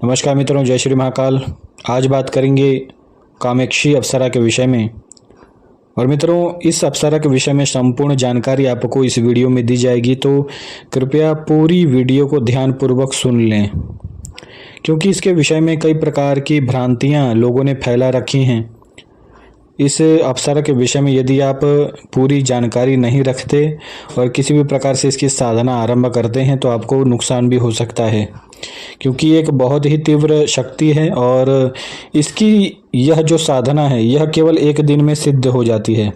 नमस्कार मित्रों, जय श्री महाकाल। आज बात करेंगे कामेक्षी अप्सरा के विषय में। और मित्रों, इस अप्सरा के विषय में संपूर्ण जानकारी आपको इस वीडियो में दी जाएगी, तो कृपया पूरी वीडियो को ध्यानपूर्वक सुन लें, क्योंकि इसके विषय में कई प्रकार की भ्रांतियां लोगों ने फैला रखी हैं। इस अप्सरा के विषय में यदि आप पूरी जानकारी नहीं रखते और किसी भी प्रकार से इसकी साधना आरंभ करते हैं तो आपको नुकसान भी हो सकता है, क्योंकि एक बहुत ही तीव्र शक्ति है और इसकी यह जो साधना है यह केवल एक दिन में सिद्ध हो जाती है।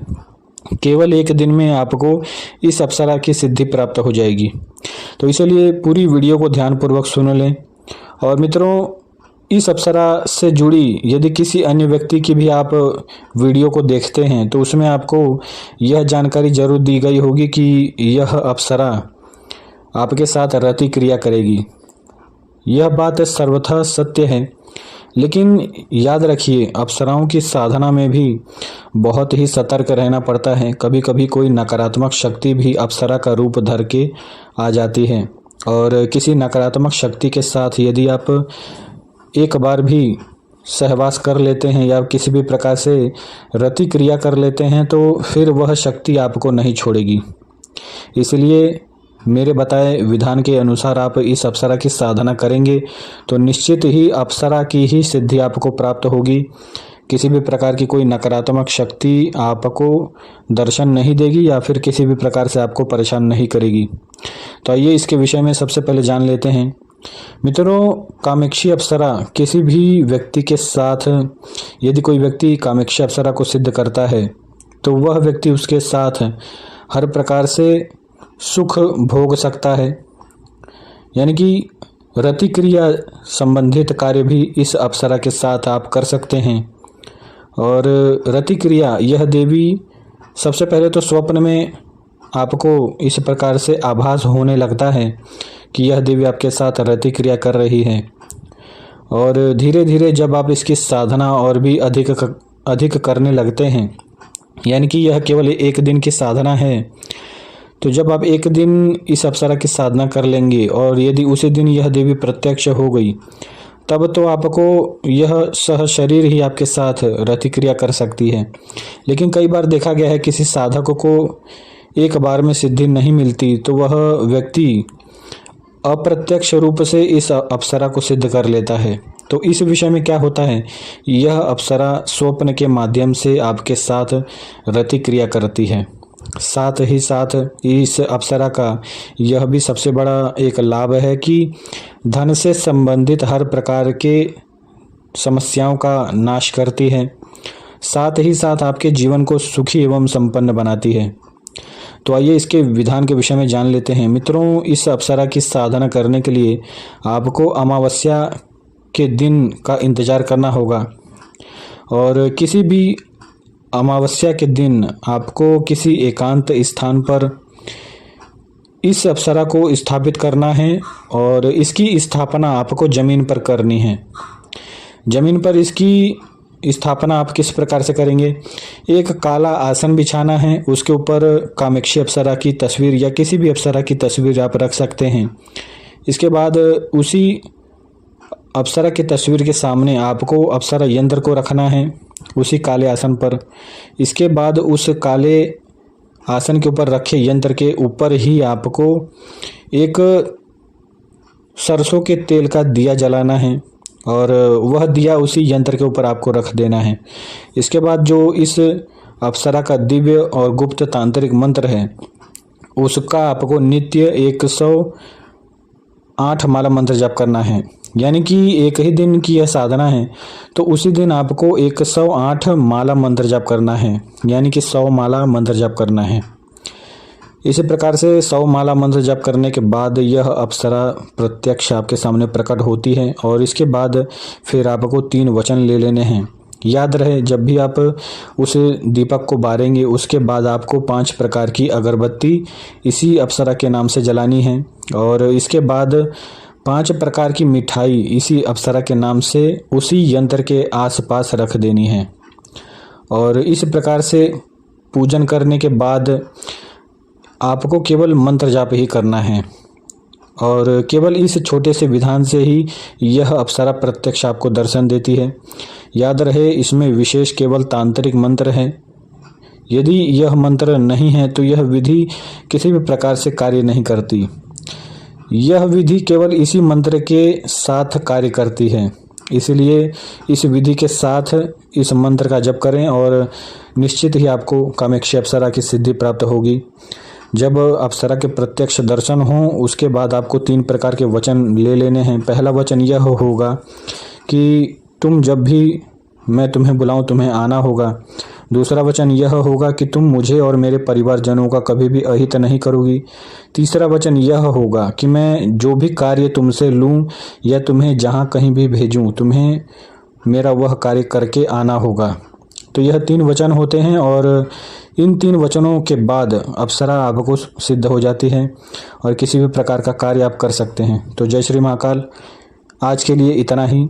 केवल एक दिन में आपको इस अप्सरा की सिद्धि प्राप्त हो जाएगी। तो इसलिए पूरी वीडियो को ध्यानपूर्वक सुन लें। और मित्रों, इस अप्सरा से जुड़ी यदि किसी अन्य व्यक्ति की भी आप वीडियो को देखते हैं तो उसमें आपको यह जानकारी जरूर दी गई होगी कि यह अप्सरा आपके साथ रति क्रिया करेगी। यह बात सर्वथा सत्य है, लेकिन याद रखिए, अप्सराओं की साधना में भी बहुत ही सतर्क रहना पड़ता है। कभी कभी कोई नकारात्मक शक्ति भी अप्सरा का रूप धर के आ जाती है, और किसी नकारात्मक शक्ति के साथ यदि आप एक बार भी सहवास कर लेते हैं या किसी भी प्रकार से रति क्रिया कर लेते हैं तो फिर वह शक्ति आपको नहीं छोड़ेगी। इसलिए मेरे बताए विधान के अनुसार आप इस अप्सरा की साधना करेंगे तो निश्चित ही अप्सरा की ही सिद्धि आपको प्राप्त होगी। किसी भी प्रकार की कोई नकारात्मक शक्ति आपको दर्शन नहीं देगी या फिर किसी भी प्रकार से आपको परेशान नहीं करेगी। तो आइए इसके विषय में सबसे पहले जान लेते हैं। मित्रों, कामेक्षी अप्सरा किसी भी व्यक्ति के साथ, यदि कोई व्यक्ति कामेक्षी अप्सरा को सिद्ध करता है तो वह व्यक्ति उसके साथ हर प्रकार से सुख भोग सकता है। यानी कि रति क्रिया संबंधित कार्य भी इस अप्सरा के साथ आप कर सकते हैं। और रति क्रिया यह देवी सबसे पहले तो स्वप्न में आपको इस प्रकार से आभास होने लगता है कि यह देवी आपके साथ रति क्रिया कर रही है, और धीरे धीरे जब आप इसकी साधना और भी अधिक करने लगते हैं, यानी कि यह केवल एक दिन की साधना है, तो जब आप एक दिन इस अप्सरा की साधना कर लेंगे और यदि उसी दिन यह देवी प्रत्यक्ष हो गई, तब तो आपको यह सह शरीर ही आपके साथ रति क्रिया कर सकती है। लेकिन कई बार देखा गया है किसी साधक को एक बार में सिद्धि नहीं मिलती तो वह व्यक्ति अप्रत्यक्ष रूप से इस अप्सरा को सिद्ध कर लेता है। तो इस विषय में क्या होता है, यह अप्सरा स्वप्न के माध्यम से आपके साथ रति क्रिया करती है। साथ ही साथ इस अप्सरा का यह भी सबसे बड़ा एक लाभ है कि धन से संबंधित हर प्रकार के समस्याओं का नाश करती है। साथ ही साथ आपके जीवन को सुखी एवं संपन्न बनाती है। तो आइए इसके विधान के विषय में जान लेते हैं। मित्रों, इस अप्सरा की साधना करने के लिए आपको अमावस्या के दिन का इंतजार करना होगा, और किसी भी अमावस्या के दिन आपको किसी एकांत स्थान पर इस अप्सरा को स्थापित करना है, और इसकी स्थापना आपको जमीन पर करनी है। जमीन पर इसकी स्थापना आप किस प्रकार से करेंगे, एक काला आसन बिछाना है, उसके ऊपर कामेक्षी अप्सरा की तस्वीर या किसी भी अप्सरा की तस्वीर आप रख सकते हैं। इसके बाद उसी अप्सरा की तस्वीर के सामने आपको अप्सरा यंत्र को रखना है उसी काले आसन पर। इसके बाद उस काले आसन के ऊपर रखे यंत्र के ऊपर ही आपको एक सरसों के तेल का दिया जलाना है, और वह दिया उसी यंत्र के ऊपर आपको रख देना है। इसके बाद जो इस अप्सरा का दिव्य और गुप्त तांत्रिक मंत्र है उसका आपको नित्य 108 माला मंत्र जाप करना है। यानी कि एक ही दिन की यह साधना है तो उसी दिन आपको 108 माला मंत्र जाप करना है, यानी कि 100 माला मंत्र जाप करना है। इसी प्रकार से 100 माला मंत्र जाप करने के बाद यह अप्सरा प्रत्यक्ष आपके सामने प्रकट होती है, और इसके बाद फिर आपको 3 वचन ले लेने हैं। याद रहे, जब भी आप उस दीपक को बारेंगे उसके बाद आपको 5 प्रकार की अगरबत्ती इसी अप्सरा के नाम से जलानी है, और इसके बाद 5 प्रकार की मिठाई इसी अप्सरा के नाम से उसी यंत्र के आसपास रख देनी है। और इस प्रकार से पूजन करने के बाद आपको केवल मंत्र जाप ही करना है, और केवल इस छोटे से विधान से ही यह अप्सरा प्रत्यक्ष आपको दर्शन देती है। याद रहे, इसमें विशेष केवल तांत्रिक मंत्र है। यदि यह मंत्र नहीं है तो यह विधि किसी भी प्रकार से कार्य नहीं करती। यह विधि केवल इसी मंत्र के साथ कार्य करती है। इसलिए इस विधि के साथ इस मंत्र का जप करें और निश्चित ही आपको कामाक्षी अप्सरा की सिद्धि प्राप्त होगी। जब अप्सरा के प्रत्यक्ष दर्शन हो उसके बाद आपको 3 प्रकार के वचन ले लेने हैं। पहला वचन यह होगा कि तुम जब भी मैं तुम्हें बुलाऊं तुम्हें आना होगा। दूसरा वचन यह होगा कि तुम मुझे और मेरे परिवारजनों का कभी भी अहित नहीं करोगी। तीसरा वचन यह होगा कि मैं जो भी कार्य तुमसे लूं या तुम्हें जहां कहीं भी भेजूं तुम्हें मेरा वह कार्य करके आना होगा। तो यह 3 वचन होते हैं और इन 3 वचनों के बाद अप्सरा आपको सिद्ध हो जाती है और किसी भी प्रकार का कार्य आप कर सकते हैं। तो जय श्री महाकाल। आज के लिए इतना ही।